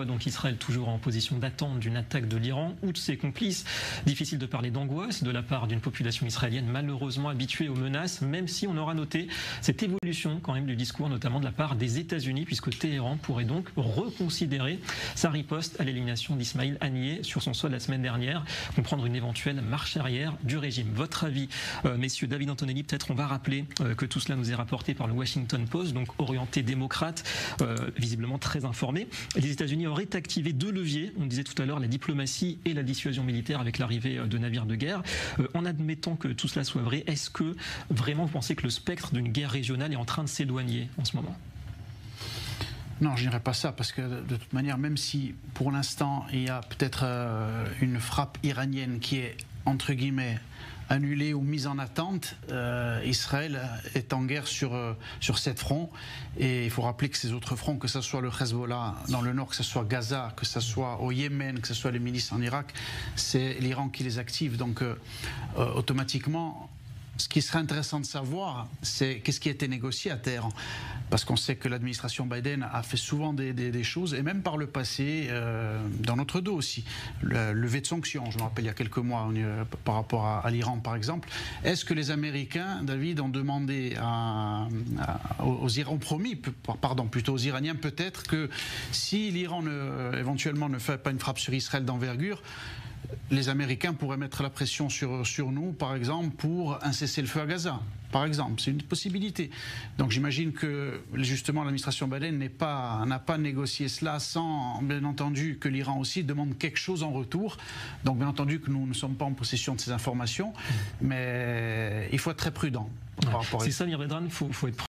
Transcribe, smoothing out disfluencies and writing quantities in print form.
voit donc Israël toujours en position d'attente d'une attaque de l'Iran ou de ses complices. Difficile de parler d'angoisse de la part d'une population israélienne malheureusement habituée aux menaces, même si on aura noté cette évolution quand même du discours, notamment de la part des États-Unis, puisque Téhéran pourrait donc reconsidérer sa riposte à l'élimination d'Ismaïl Haniyeh sur son sol la semaine dernière, comprendre une éventuelle marche arrière du régime. Votre avis, messieurs? David Antonelli, peut-être on va rappeler que tout cela nous est rapporté par le Washington Post, donc orienté démocrate, visiblement très informé. Les États-Unis auraient activé deux leviers, on disait tout à l'heure la diplomatie et la dissuasion militaire avec l'arrivée de navires de guerre. En admettant que tout cela soit vrai, est-ce que vraiment vous pensez que le spectre d'une guerre régionale est en train de s'éloigner en ce moment? Non, je n'irai pas ça, parce que de toute manière, même si pour l'instant il y a peut-être une frappe iranienne qui est entre guillemets annulée ou mise en attente, Israël est en guerre sur 7 fronts, et il faut rappeler que ces autres fronts, que ce soit le Hezbollah dans le nord, que ce soit Gaza, que ce soit au Yémen, que ce soit les milices en Irak, c'est l'Iran qui les active. Donc automatiquement, ce qui serait intéressant de savoir, c'est qu'est-ce qui a été négocié à Téhéran. Parce qu'on sait que l'administration Biden a fait souvent des choses, et même par le passé, dans notre dos aussi. Le levée de sanctions, je me rappelle il y a quelques mois, par rapport à l'Iran par exemple. Est-ce que les Américains, David, ont demandé aux Iraniens peut-être que si l'Iran éventuellement ne fait pas une frappe sur Israël d'envergure, les Américains pourraient mettre la pression sur nous, par exemple, pour un cessez-le-feu à Gaza, par exemple. C'est une possibilité. Donc j'imagine que, justement, l'administration Biden n'a pas négocié cela sans, bien entendu, que l'Iran aussi demande quelque chose en retour. Donc, bien entendu, que nous ne sommes pas en possession de ces informations, mais il faut être très prudent par rapport à ça. C'est ça, Mir Vedran, il faut être